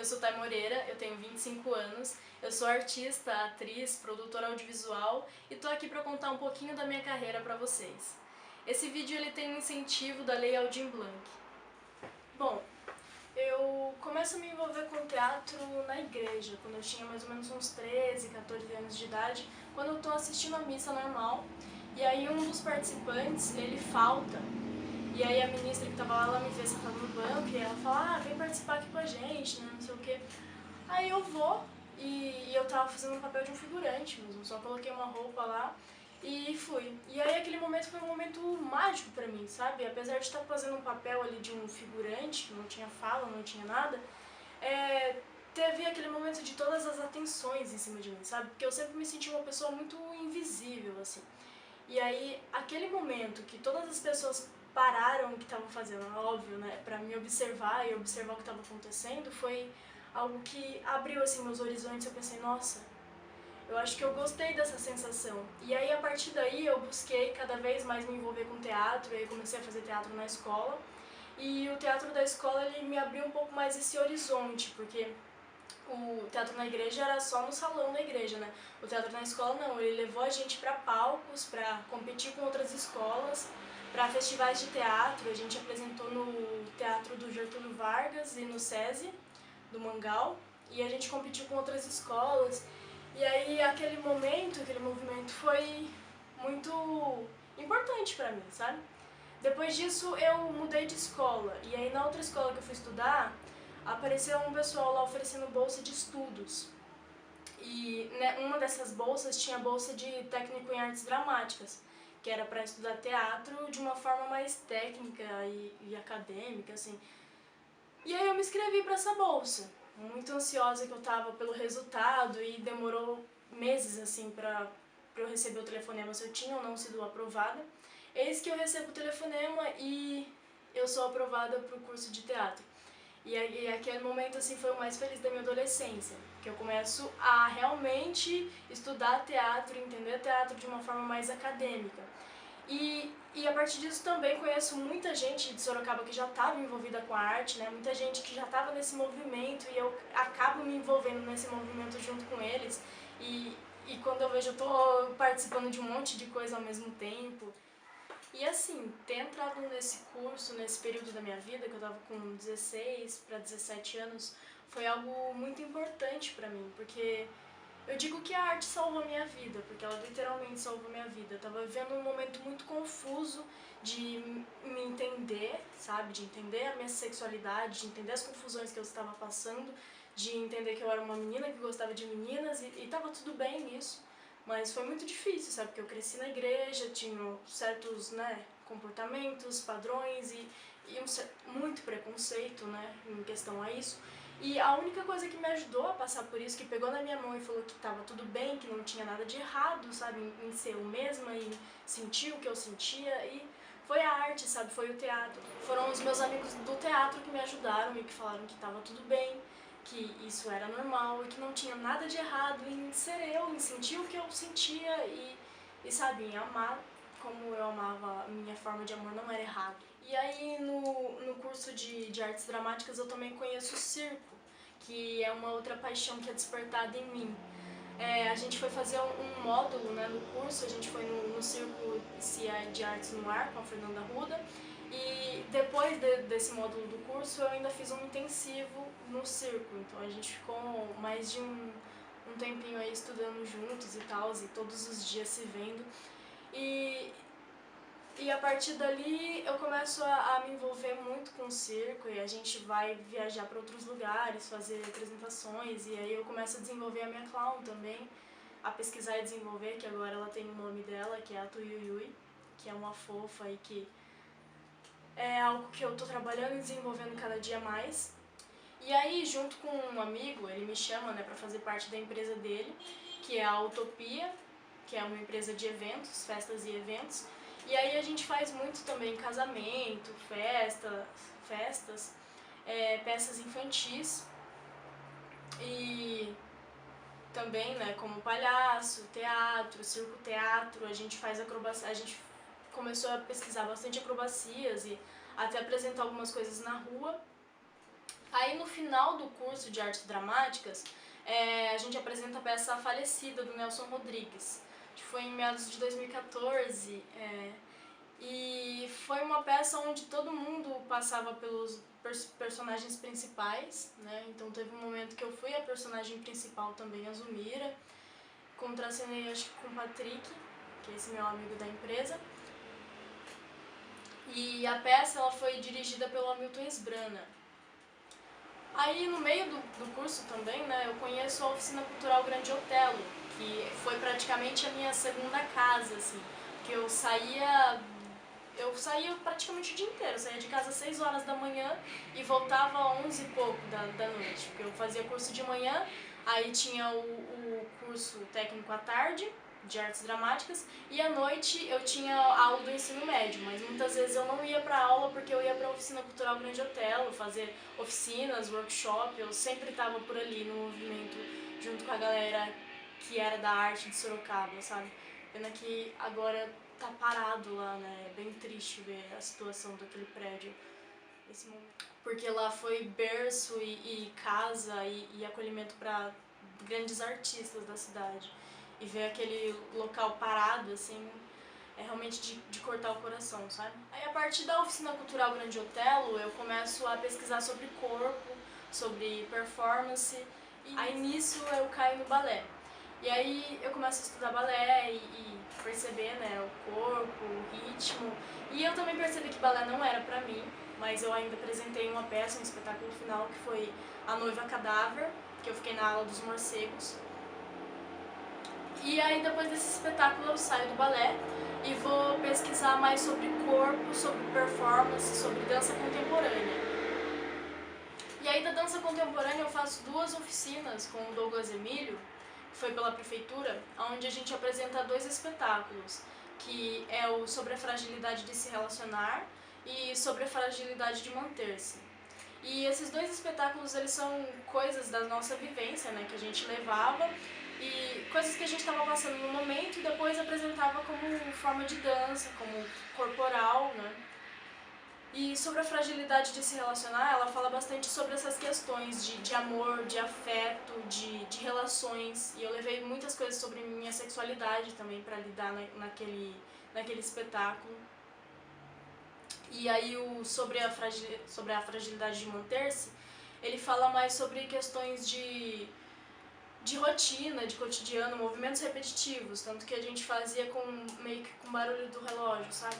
Eu sou Thay Moreira, eu tenho 25 anos, eu sou artista, atriz, produtora audiovisual e tô aqui para contar um pouquinho da minha carreira para vocês. Esse vídeo ele tem um incentivo da Lei Aldir Blanc. Bom, eu começo a me envolver com teatro na igreja, quando eu tinha mais ou menos uns 13, 14 anos de idade, quando eu tô assistindo a missa normal, e aí um dos participantes, ele falta. E aí a ministra que tava lá, ela me vê sentada no banco e ela fala, vem participar aqui com a gente, né, não sei o quê. Aí eu vou e eu tava fazendo um papel de um figurante mesmo, só coloquei uma roupa lá e fui. E aí aquele momento foi um momento mágico pra mim, sabe? Apesar de estar fazendo um papel ali de um figurante, que não tinha fala, não tinha nada, teve aquele momento de todas as atenções em cima de mim, sabe? Porque eu sempre me senti uma pessoa muito invisível, assim. E aí, aquele momento que todas as pessoas pararam o que estavam fazendo, óbvio, né, pra me observar e observar o que estava acontecendo, foi algo que abriu, assim, meus horizontes. Eu pensei, nossa, eu acho que eu gostei dessa sensação. E aí, a partir daí, eu busquei cada vez mais me envolver com teatro, e aí comecei a fazer teatro na escola. E o teatro da escola, ele me abriu um pouco mais esse horizonte, porque o teatro na igreja era só no salão da igreja, né? O teatro na escola não, ele levou a gente para palcos, para competir com outras escolas, para festivais de teatro. A gente apresentou no Teatro do Getúlio Vargas e no SESI, do Mangal, e a gente competiu com outras escolas. E aí aquele momento, aquele movimento foi muito importante para mim, sabe? Depois disso eu mudei de escola, e aí na outra escola que eu fui estudar, apareceu um pessoal lá oferecendo bolsa de estudos. E né, uma dessas bolsas tinha bolsa de técnico em artes dramáticas, que era para estudar teatro de uma forma mais técnica e acadêmica, assim. E aí eu me inscrevi para essa bolsa, muito ansiosa que eu tava pelo resultado, e demorou meses assim para eu receber o telefonema se eu tinha ou não sido aprovada. Eis que eu recebo o telefonema e eu sou aprovada para o curso de teatro. E aquele momento assim foi o mais feliz da minha adolescência, que eu começo a realmente estudar teatro, entender teatro de uma forma mais acadêmica. E a partir disso também conheço muita gente de Sorocaba que já estava envolvida com a arte, né? Muita gente que já estava nesse movimento, e eu acabo me envolvendo nesse movimento junto com eles. E quando eu vejo, eu tô participando de um monte de coisa ao mesmo tempo. E assim, ter entrado nesse curso, nesse período da minha vida, que eu tava com 16 para 17 anos, foi algo muito importante pra mim, porque eu digo que a arte salvou a minha vida, porque ela literalmente salvou a minha vida. Eu tava vivendo um momento muito confuso de me entender, sabe? De entender a minha sexualidade, de entender as confusões que eu estava passando, de entender que eu era uma menina que gostava de meninas, e tava tudo bem nisso. Mas foi muito difícil, sabe? Porque eu cresci na igreja, tinha certos, né, comportamentos, padrões muito preconceito, né, em questão a isso. E a única coisa que me ajudou a passar por isso, que pegou na minha mão e falou que tava tudo bem, que não tinha nada de errado, sabe, em ser eu mesma e sentir o que eu sentia, e foi a arte, sabe, foi o teatro. Foram os meus amigos do teatro que me ajudaram e que falaram que tava tudo bem, que isso era normal e que não tinha nada de errado em ser eu, em sentir o que eu sentia e sabe, em amar como eu amava. A minha forma de amor não era errado. E aí no curso de artes dramáticas eu também conheço o circo, que é uma outra paixão que é despertada em mim. A gente foi fazer um módulo, né, no curso, a gente foi no Circo de Artes no Ar com a Fernanda Ruda, e depois desse módulo do curso eu ainda fiz um intensivo no circo, então a gente ficou mais de um tempinho aí estudando juntos e tal, e todos os dias se vendo. E a partir dali eu começo a me envolver muito com o circo, e a gente vai viajar para outros lugares, fazer apresentações, e aí eu começo a desenvolver a minha clown também, a pesquisar e desenvolver, que agora ela tem o nome dela, que é a Tuyuyui, que é uma fofa e que é algo que eu tô trabalhando e desenvolvendo cada dia mais. E aí, junto com um amigo, ele me chama, né, para fazer parte da empresa dele, que é a Utopia, que é uma empresa de eventos, festas e eventos. E aí a gente faz muito também casamento, festas, peças infantis e também, né, como palhaço, teatro, circo-teatro. A gente faz acrobacia, a gente começou a pesquisar bastante acrobacias e até apresentar algumas coisas na rua. Aí no final final do curso de artes dramáticas, a gente apresenta a peça A Falecida, do Nelson Rodrigues, que foi em meados de 2014, e foi uma peça onde todo mundo passava pelos personagens principais, né? Então teve um momento que eu fui a personagem principal também, a Zumira, contracenei acho que com o Patrick, que é esse meu amigo da empresa. E a peça ela foi dirigida pelo Hamilton Esbrana. Aí no meio do curso também, né, eu conheço a Oficina Cultural Grande Otelo, que foi praticamente a minha segunda casa, assim, que eu saía praticamente o dia inteiro, eu saía de casa às 6 horas da manhã e voltava às 11 e pouco da noite, porque eu fazia curso de manhã, aí tinha o curso técnico à tarde, de artes dramáticas, e à noite eu tinha aula do ensino médio, mas muitas vezes eu não ia para aula porque eu ia para a Oficina Cultural Grande Otelo, fazer oficinas, workshop, eu sempre estava por ali no movimento, junto com a galera que era da arte de Sorocaba, sabe? Pena que agora tá parado lá, né? É bem triste ver a situação daquele prédio nesse momento. Porque lá foi berço e casa e acolhimento para grandes artistas da cidade. E ver aquele local parado, assim, é realmente de cortar o coração, sabe? Aí a partir da Oficina Cultural Grande Otelo, eu começo a pesquisar sobre corpo, sobre performance, e aí nisso eu caio no balé. E aí eu começo a estudar balé e perceber, né, o corpo, o ritmo. E eu também percebi que balé não era pra mim, mas eu ainda apresentei uma peça, um espetáculo final, que foi A Noiva Cadáver, que eu fiquei na aula dos morcegos. E aí depois desse espetáculo eu saio do balé e vou pesquisar mais sobre corpo, sobre performance, sobre dança contemporânea. E aí da dança contemporânea eu faço 2 oficinas com o Douglas Emílio, que foi pela prefeitura, onde a gente apresenta 2 espetáculos, que é o sobre a fragilidade de se relacionar e sobre a fragilidade de manter-se. E esses 2 espetáculos, eles são coisas da nossa vivência, né, que a gente levava, e coisas que a gente estava passando no momento e depois apresentava como forma de dança, como corporal, né. E sobre a fragilidade de se relacionar, ela fala bastante sobre essas questões de amor, de afeto, de relações. E eu levei muitas coisas sobre minha sexualidade também para lidar naquele espetáculo. E aí sobre a fragilidade de manter-se, ele fala mais sobre questões de rotina, de cotidiano, movimentos repetitivos, tanto que a gente fazia meio que com barulho do relógio, sabe?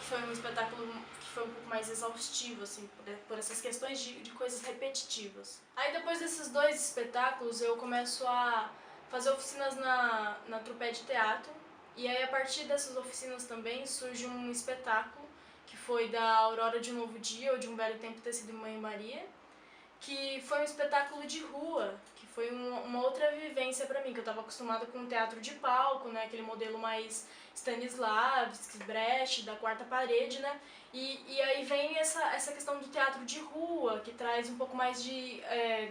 Foi um espetáculo que foi um pouco mais exaustivo, assim, por essas questões de coisas repetitivas. Aí depois desses 2 espetáculos eu começo a fazer oficinas na Trupé de Teatro, e aí a partir dessas oficinas também surge um espetáculo que foi da Aurora de um Novo Dia, ou de Um Velho Tempo Tecido em Mãe Maria, que foi um espetáculo de rua, que foi uma outra vivência pra mim, que eu tava acostumada com o teatro de palco, né, aquele modelo mais Stanislavski, Brecht, da quarta parede, né, e aí vem essa questão do teatro de rua, que traz um pouco mais de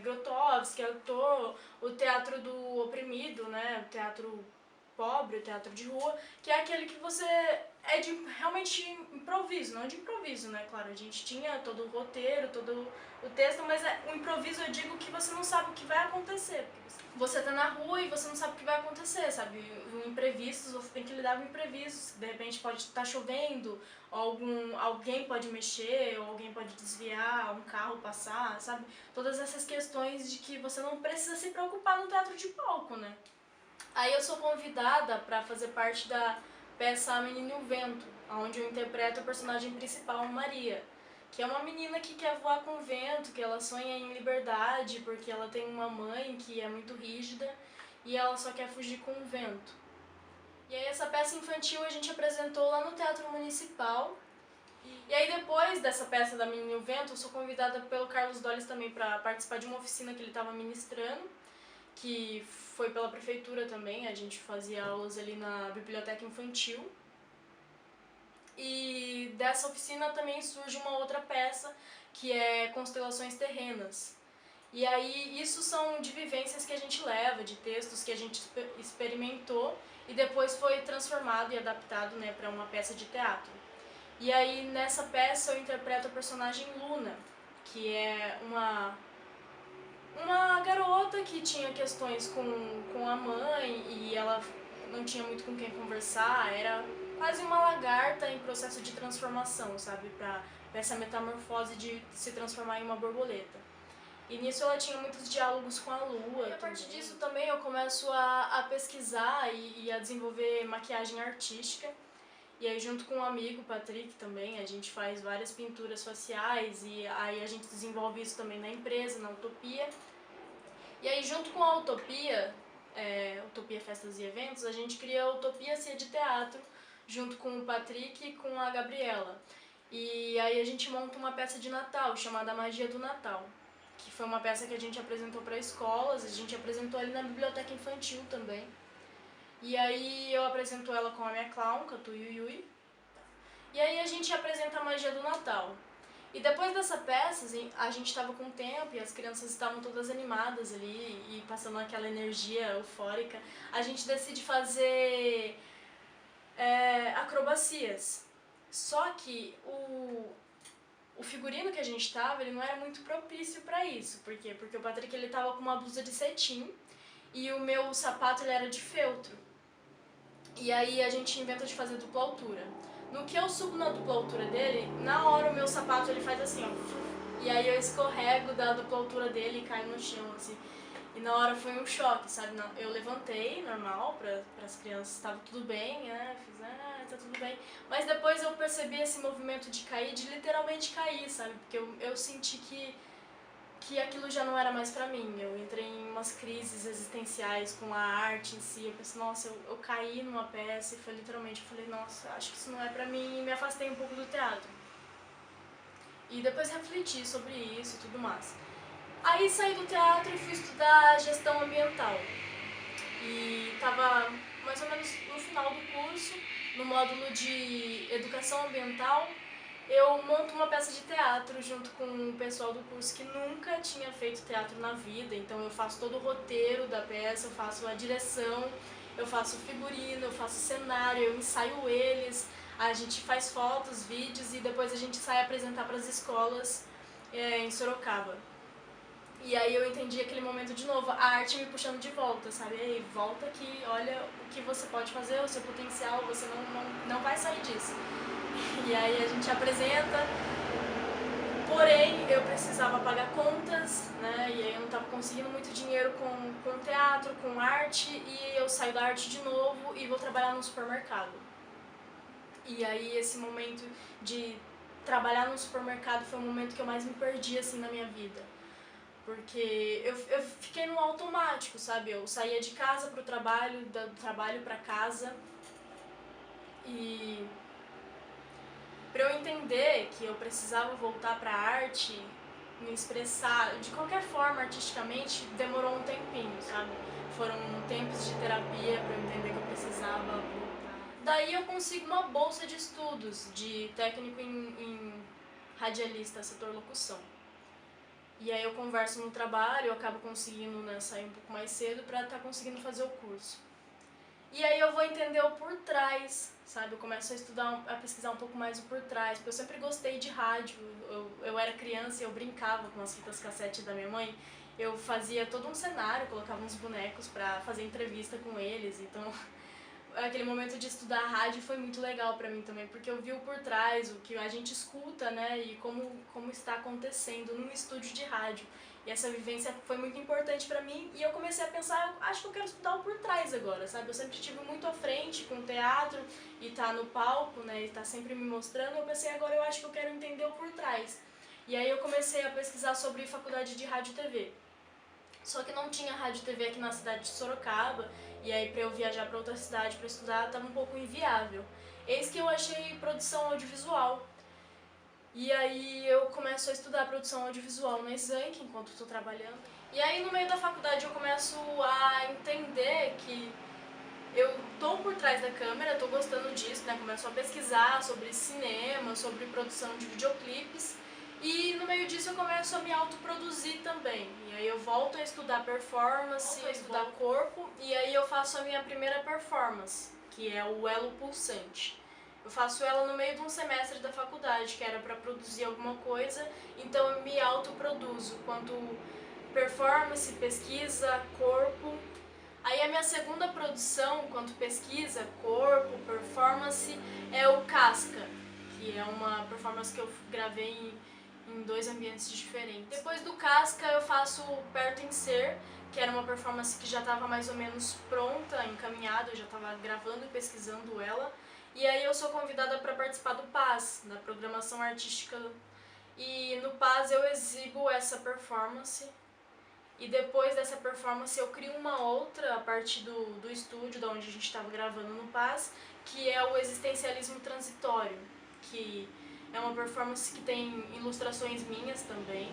Grotowski, autor, o teatro do oprimido, né, o teatro pobre, o teatro de rua, que é aquele que você é de realmente improviso, não de improviso, né, claro, a gente tinha todo o roteiro, todo o texto, mas o improviso eu digo que você não sabe o que vai acontecer, você tá na rua e você não sabe o que vai acontecer, sabe, imprevistos, você tem que lidar com imprevistos, de repente pode estar chovendo, alguém pode mexer, ou alguém pode desviar, um carro passar, sabe, todas essas questões de que você não precisa se preocupar no teatro de palco, né. Aí eu sou convidada para fazer parte da peça A Menina e o Vento, onde eu interpreto a personagem principal, Maria, que é uma menina que quer voar com o vento, que ela sonha em liberdade, porque ela tem uma mãe que é muito rígida e ela só quer fugir com o vento. E aí essa peça infantil a gente apresentou lá no Teatro Municipal. E aí depois dessa peça da Menina e o Vento, eu sou convidada pelo Carlos Dolles também para participar de uma oficina que ele estava ministrando, que foi pela prefeitura também, a gente fazia aulas ali na biblioteca infantil. E dessa oficina também surge uma outra peça, que é Constelações Terrenas. E aí isso são de vivências que a gente leva, de textos que a gente experimentou e depois foi transformado e adaptado, né, para uma peça de teatro. E aí nessa peça eu interpreto a personagem Luna, que é uma garota que tinha questões com a mãe e ela não tinha muito com quem conversar, era quase uma lagarta em processo de transformação, sabe? Pra essa metamorfose de se transformar em uma borboleta. E nisso ela tinha muitos diálogos com a lua. E a partir disso também eu começo a pesquisar e a desenvolver maquiagem artística. E aí junto com um amigo, Patrick, também, a gente faz várias pinturas faciais e aí a gente desenvolve isso também na empresa, na Utopia. E aí junto com a Utopia, Utopia Festas e Eventos, a gente cria a Utopia Cia de Teatro, junto com o Patrick e com a Gabriela. E aí a gente monta uma peça de Natal, chamada Magia do Natal, que foi uma peça que a gente apresentou para escolas, a gente apresentou ali na biblioteca infantil também. E aí eu apresento ela com a minha clown, com a Tuyuyui. E aí a gente apresenta a Magia do Natal. E depois dessa peça, assim, a gente estava com tempo e as crianças estavam todas animadas ali e passando aquela energia eufórica. A gente decide fazer acrobacias. Só que o figurino que a gente tava, ele não era muito propício pra isso. Por quê? Porque o Patrick, ele tava com uma blusa de cetim e o meu sapato, ele era de feltro. E aí a gente inventa de fazer dupla altura. No que eu subo na dupla altura dele, na hora o meu sapato, ele faz assim, ó. E aí eu escorrego da dupla altura dele e caio no chão, assim. E na hora foi um choque, sabe? Eu levantei, normal, pras crianças, tava tudo bem, né? Fiz, tá tudo bem. Mas depois eu percebi esse movimento de cair, de literalmente cair, sabe? Porque eu senti que aquilo já não era mais pra mim. Eu entrei em umas crises existenciais com a arte em si. Eu pensei, nossa, eu caí numa peça e foi literalmente, eu falei, nossa, acho que isso não é pra mim, e me afastei um pouco do teatro. E depois refleti sobre isso e tudo mais. Aí saí do teatro e fui estudar gestão ambiental. E tava mais ou menos no final do curso, no módulo de educação ambiental, eu monto uma peça de teatro junto com o pessoal do curso que nunca tinha feito teatro na vida. Então eu faço todo o roteiro da peça, eu faço a direção, eu faço o figurino, eu faço o cenário, eu ensaio eles, a gente faz fotos, vídeos e depois a gente sai apresentar para as escolas em Sorocaba. E aí eu entendi aquele momento de novo, a arte me puxando de volta, sabe? Ei, volta aqui, olha o que você pode fazer, o seu potencial, você não vai sair disso. E aí a gente apresenta, porém eu precisava pagar contas, né? E aí eu não estava conseguindo muito dinheiro com teatro, com arte, e eu saio da arte de novo e vou trabalhar no supermercado. E aí esse momento de trabalhar no supermercado foi o momento que eu mais me perdi assim na minha vida. Porque eu fiquei no automático, sabe? Eu saía de casa pro trabalho, do trabalho pra casa. E pra eu entender que eu precisava voltar pra arte, me expressar de qualquer forma artisticamente, demorou um tempinho, sabe? Foram tempos de terapia pra eu entender que eu precisava voltar. Daí eu consigo uma bolsa de estudos de técnico em radialista, setor locução. E aí eu converso no trabalho, eu acabo conseguindo, né, sair um pouco mais cedo pra estar conseguindo fazer o curso. E aí eu vou entender o por trás, sabe? Eu começo a estudar, a pesquisar um pouco mais o por trás, porque eu sempre gostei de rádio. Eu era criança e eu brincava com as fitas cassete da minha mãe. Eu fazia todo um cenário, colocava uns bonecos pra fazer entrevista com eles, então aquele momento de estudar rádio foi muito legal pra mim também, porque eu vi o por trás, o que a gente escuta, né, e como está acontecendo num estúdio de rádio. E essa vivência foi muito importante pra mim e eu comecei a pensar, eu acho que eu quero estudar o por trás agora, sabe? Eu sempre estive muito à frente com o teatro e tá no palco, né, e tá sempre me mostrando, eu pensei, agora eu acho que eu quero entender o por trás. E aí eu comecei a pesquisar sobre faculdade de rádio e TV. Só que não tinha rádio e TV aqui na cidade de Sorocaba, e aí pra eu viajar pra outra cidade pra estudar tava um pouco inviável. Eis que eu achei produção audiovisual. E aí eu começo a estudar produção audiovisual na Exanc enquanto estou trabalhando. E aí no meio da faculdade eu começo a entender que eu tô por trás da câmera, tô gostando disso, né? Começo a pesquisar sobre cinema, sobre produção de videoclipes. E no meio disso eu começo a me autoproduzir também. E aí eu volto a estudar performance, a estudar corpo, e aí eu faço a minha primeira performance, que é o Elo Pulsante. Eu faço ela no meio de um semestre da faculdade, que era para produzir alguma coisa, então eu me autoproduzo quanto performance, pesquisa, corpo. Aí a minha segunda produção, quanto pesquisa, corpo, performance, é o Casca, que é uma performance que eu gravei em 2 ambientes diferentes. Depois do Casca eu faço Perto em Ser, que era uma performance que já estava mais ou menos pronta, encaminhada, eu já estava gravando e pesquisando ela. E aí eu sou convidada para participar do PAS, da programação artística, e no PAS eu exibo essa performance. E depois dessa performance eu crio uma outra a partir do estúdio, da onde a gente estava gravando no PAS, que é o Existencialismo Transitório, que é uma performance que tem ilustrações minhas também.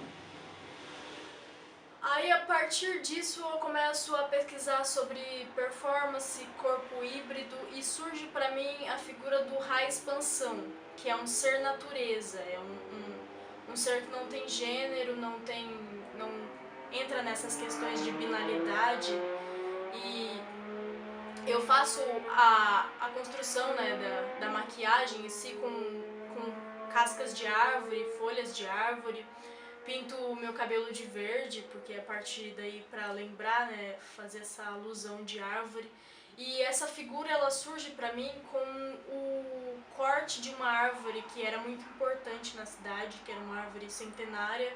Aí a partir disso eu começo a pesquisar sobre performance, corpo híbrido, e surge para mim a figura do Ra Expansão, que é um ser natureza, é um ser que não tem gênero, não entra nessas questões de binalidade. E eu faço a construção, né, da maquiagem em si com cascas de árvore, folhas de árvore. Pinto o meu cabelo de verde, porque é a partir daí para lembrar, né, fazer essa alusão de árvore. E essa figura ela surge para mim com o corte de uma árvore que era muito importante na cidade, que era uma árvore centenária,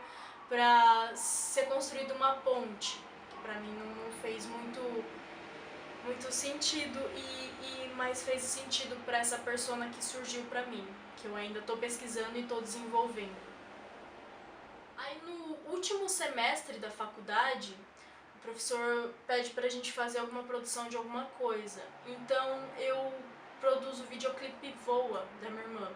para ser construída uma ponte, que para mim não fez muito sentido, mas fez sentido para essa persona que surgiu para mim, que eu ainda estou pesquisando e estou desenvolvendo. Aí no último semestre da faculdade, o professor pede pra gente fazer alguma produção de alguma coisa. Então eu produzo o videoclipe Voa, da minha irmã,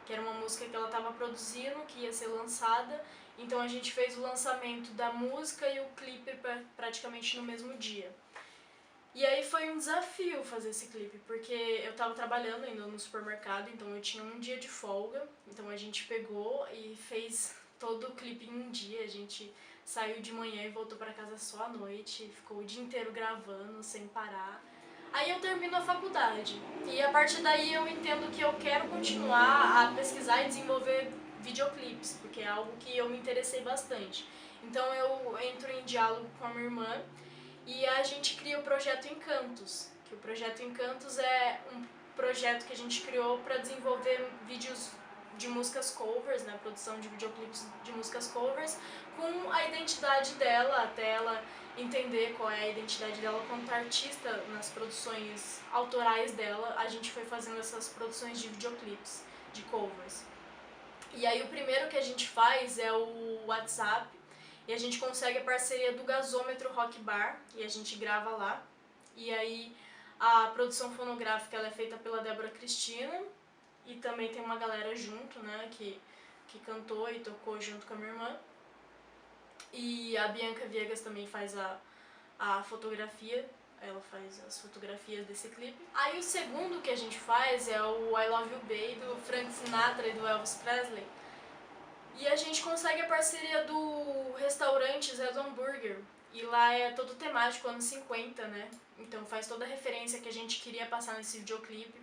que era uma música que ela estava produzindo, que ia ser lançada. Então a gente fez o lançamento da música e o clipe praticamente no mesmo dia. E aí foi um desafio fazer esse clipe, porque eu tava trabalhando ainda no supermercado, então eu tinha um dia de folga. Então a gente pegou e fez todo o clipe em um dia. A gente saiu de manhã e voltou pra casa só à noite, ficou o dia inteiro gravando, sem parar. Aí eu termino a faculdade, e a partir daí eu entendo que eu quero continuar a pesquisar e desenvolver videoclipes, porque é algo que eu me interessei bastante. Então eu entro em diálogo com a minha irmã, e a gente cria o Projeto Encantos, que o Projeto Encantos é um projeto que a gente criou para desenvolver vídeos de músicas covers, né, produção de videoclipes de músicas covers, com a identidade dela, até ela entender qual é a identidade dela quanto artista nas produções autorais dela. A gente foi fazendo essas produções de videoclipes, de covers. E aí o primeiro que a gente faz é o WhatsApp, e a gente consegue a parceria do Gasômetro Rock Bar, e a gente grava lá. E aí a produção fonográfica ela é feita pela Débora Cristina, e também tem uma galera junto, né, que cantou e tocou junto com a minha irmã. E a Bianca Viegas também faz a fotografia, ela faz as fotografias desse clipe. Aí o segundo que a gente faz é o I Love You Baby, do Frank Sinatra e do Elvis Presley. E a gente consegue a parceria do restaurante Zé do Hambúrguer, e lá é todo temático, anos 50, né? Então faz toda a referência que a gente queria passar nesse videoclipe.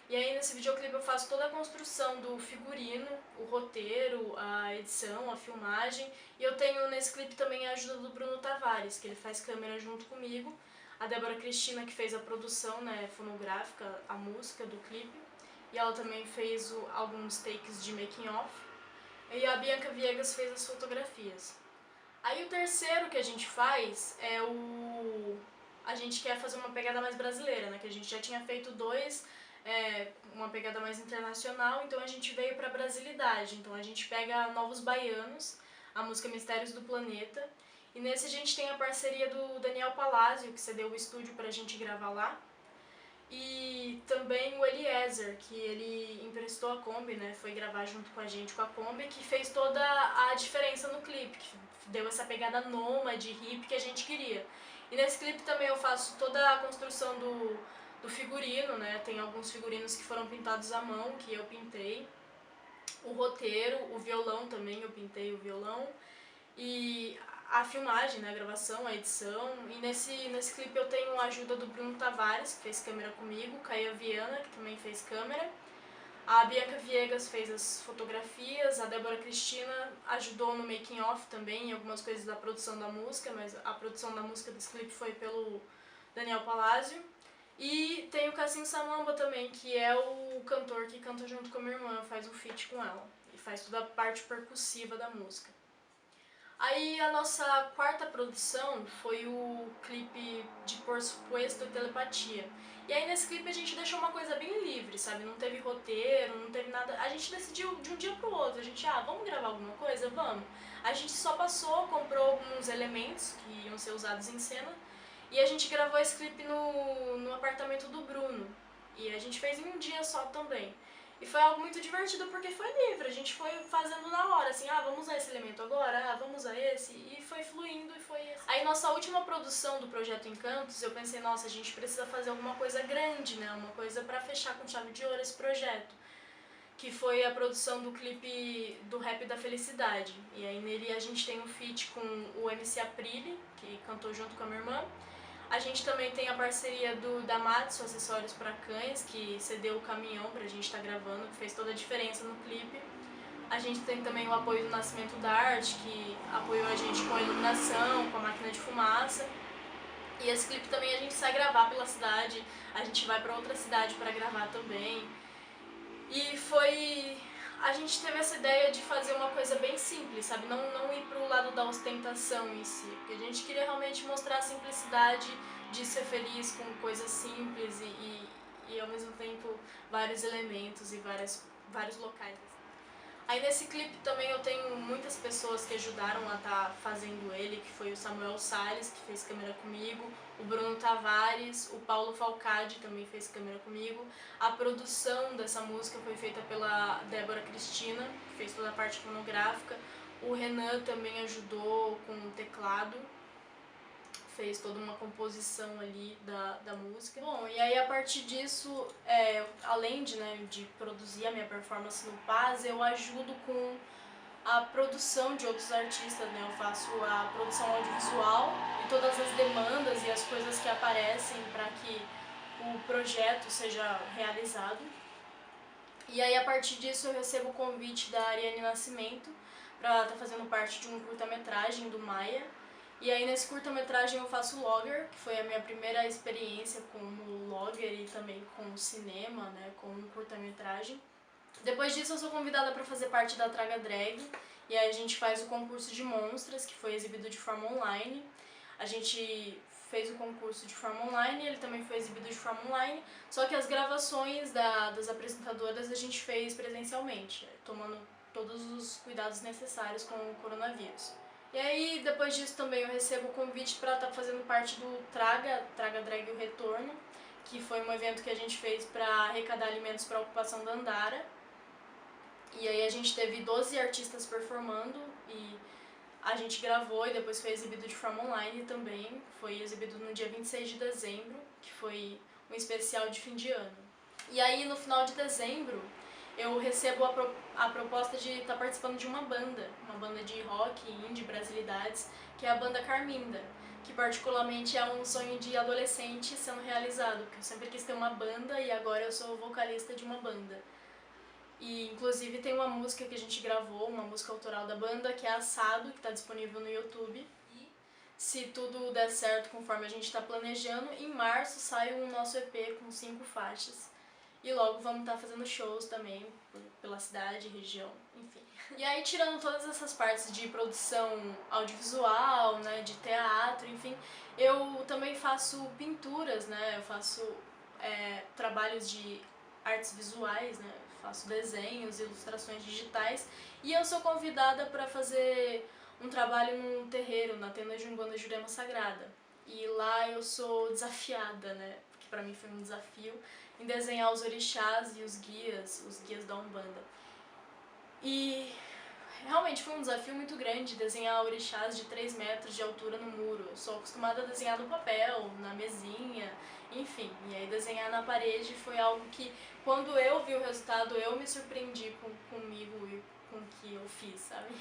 E aí nesse videoclipe eu faço toda a construção do figurino, o roteiro, a edição, a filmagem. E eu tenho nesse clipe também a ajuda do Bruno Tavares, que ele faz câmera junto comigo. A Débora Cristina, que fez a produção, né, fonográfica, a música do clipe. E ela também fez alguns takes de making off. E a Bianca Viegas fez as fotografias. Aí o terceiro que a gente faz é a gente quer fazer uma pegada mais brasileira, né? Que a gente já tinha feito dois, uma pegada mais internacional, então a gente veio pra brasilidade. Então a gente pega Novos Baianos, a música Mistérios do Planeta, e nesse a gente tem a parceria do Daniel Palazzo, que cedeu o estúdio pra gente gravar lá. E também o Eliezer, que ele emprestou a Kombi, né, foi gravar junto com a gente com a Kombi, que fez toda a diferença no clipe, que deu essa pegada nômade, hippie que a gente queria. E nesse clipe também eu faço toda a construção do figurino, né, tem alguns figurinos que foram pintados à mão, que eu pintei, o roteiro, o violão também, eu pintei o violão, e a filmagem, né, a gravação, a edição. E nesse clipe eu tenho a ajuda do Bruno Tavares, que fez câmera comigo, Caia Viana, que também fez câmera, A Bianca Viegas fez as fotografias, a Débora Cristina ajudou no making of também, em algumas coisas da produção da música, mas a produção da música desse clipe foi pelo Daniel Palazzo. E tem o Cassim Samamba também, que é o cantor que canta junto com a minha irmã, faz um feat com ela. E faz toda a parte percussiva da música. Aí a nossa quarta produção foi o clipe de Por Supuesto e Telepatia. E aí nesse clipe a gente deixou uma coisa bem livre, sabe? Não teve roteiro, não teve nada. A gente decidiu de um dia pro outro, a gente, vamos gravar alguma coisa? Vamos. A gente só passou, comprou alguns elementos que iam ser usados em cena, e a gente gravou esse clipe no apartamento do Bruno. E a gente fez em um dia só também. E foi algo muito divertido porque foi livre, a gente foi fazendo na hora, assim, vamos usar esse elemento agora, vamos usar esse, e foi fluindo e foi esse. Aí nossa última produção do Projeto Encantos, eu pensei, nossa, a gente precisa fazer alguma coisa grande, né, uma coisa pra fechar com chave de ouro esse projeto. Que foi a produção do clipe do Rap da Felicidade. E aí nele a gente tem um feat com o MC Aprile, que cantou junto com a minha irmã. A gente também tem a parceria do Damatsu Acessórios para Cães, que cedeu o caminhão pra gente estar gravando, que fez toda a diferença no clipe. A gente tem também o apoio do Nascimento da Arte, que apoiou a gente com a iluminação, com a máquina de fumaça. E esse clipe também a gente sai gravar pela cidade, a gente vai pra outra cidade pra gravar também. E a gente teve essa ideia de fazer uma coisa bem simples, sabe? Não ir pro lado da ostentação em si. Porque a gente queria realmente mostrar a simplicidade de ser feliz com coisas simples e ao mesmo tempo vários elementos e vários locais. Aí nesse clipe também eu tenho muitas pessoas que ajudaram a estar fazendo ele, que foi o Samuel Salles, que fez câmera comigo, o Bruno Tavares, o Paulo Falcade também fez câmera comigo. A produção dessa música foi feita pela Débora Cristina, que fez toda a parte fonográfica. O Renan também ajudou com o teclado, fez toda uma composição ali da música. Bom, e aí a partir disso, além de produzir a minha performance no Paz, eu ajudo com a produção de outros artistas, né? Eu faço a produção audiovisual e todas as demandas e as coisas que aparecem para que o projeto seja realizado. E aí a partir disso eu recebo o convite da Ariane Nascimento para estar fazendo parte de um curta-metragem do Maia. E aí nesse curta-metragem eu faço logger, que foi a minha primeira experiência como logger e também com o cinema, né, com um curta-metragem. Depois disso eu sou convidada para fazer parte da Traga Drag, e aí a gente faz o concurso de monstras, que foi exibido de forma online. A gente fez o concurso de forma online, ele também foi exibido de forma online, só que as gravações das apresentadoras a gente fez presencialmente, tomando todos os cuidados necessários com o coronavírus. E aí, depois disso também eu recebo o convite para estar fazendo parte do Traga Drag o Retorno, que foi um evento que a gente fez para arrecadar alimentos para a ocupação da Andara. E aí a gente teve 12 artistas performando e a gente gravou e depois foi exibido de forma online também. Foi exibido no dia 26 de dezembro, que foi um especial de fim de ano. E aí no final de dezembro eu recebo a proposta de estar participando de uma banda de rock, indie, brasilidades, que é a banda Carminda, que particularmente é um sonho de adolescente sendo realizado, porque eu sempre quis ter uma banda e agora eu sou vocalista de uma banda. E inclusive tem uma música que a gente gravou, uma música autoral da banda, que é Assado, que está disponível no YouTube. E se tudo der certo conforme a gente está planejando, em março sai o nosso EP com 5 faixas. E logo vamos estar fazendo shows também pela cidade, região, enfim. E aí, tirando todas essas partes de produção audiovisual, né, de teatro, enfim, eu também faço pinturas, né, eu faço trabalhos de artes visuais, né, faço desenhos, ilustrações digitais, e eu sou convidada para fazer um trabalho num terreiro, na tenda de Umbanda Jurema Sagrada. E lá eu sou desafiada, né, porque para mim foi um desafio, em desenhar os orixás e os guias da Umbanda. E realmente foi um desafio muito grande desenhar orixás de 3 metros de altura no muro. Eu sou acostumada a desenhar no papel, na mesinha, enfim. E aí desenhar na parede foi algo que, quando eu vi o resultado, eu me surpreendi comigo e com o que eu fiz, sabe?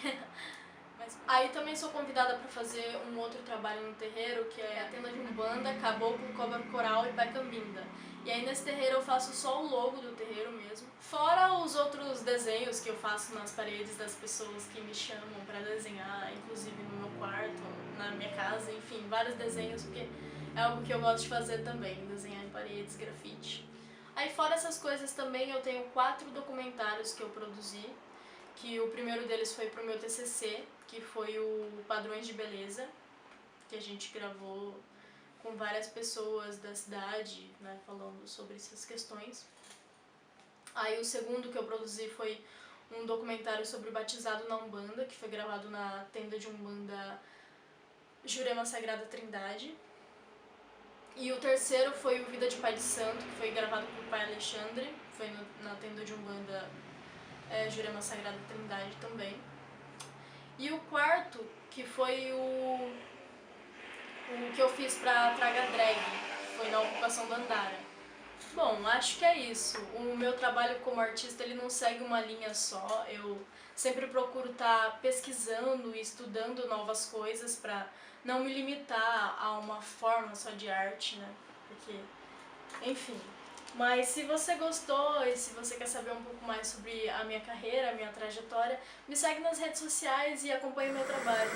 Mas Aí também sou convidada para fazer um outro trabalho no terreiro, que é a tenda de Umbanda, Caboclo, Cobra Coral e Paicambinda. E aí nesse terreiro eu faço só o logo do terreiro mesmo. Fora os outros desenhos que eu faço nas paredes das pessoas que me chamam para desenhar, inclusive no meu quarto, na minha casa, enfim, vários desenhos, porque é algo que eu gosto de fazer também, desenhar em paredes, grafite. Aí fora essas coisas também eu tenho 4 documentários que eu produzi, que o primeiro deles foi pro meu TCC, que foi o Padrões de Beleza, que a gente gravou com várias pessoas da cidade, né, falando sobre essas questões. Aí o segundo que eu produzi foi um documentário sobre o batizado na Umbanda, que foi gravado na tenda de Umbanda Jurema Sagrada Trindade. E o terceiro foi o Vida de Pai de Santo, que foi gravado pelo Pai Alexandre, foi na tenda de Umbanda Jurema Sagrada Trindade também. E o quarto, que foi o que eu fiz pra Traga Drag, foi na ocupação da Andara. Bom, acho que é isso. O meu trabalho como artista, ele não segue uma linha só. Eu sempre procuro estar pesquisando e estudando novas coisas pra não me limitar a uma forma só de arte, né? Porque, enfim. Mas se você gostou e se você quer saber um pouco mais sobre a minha carreira, a minha trajetória, me segue nas redes sociais e acompanhe o meu trabalho.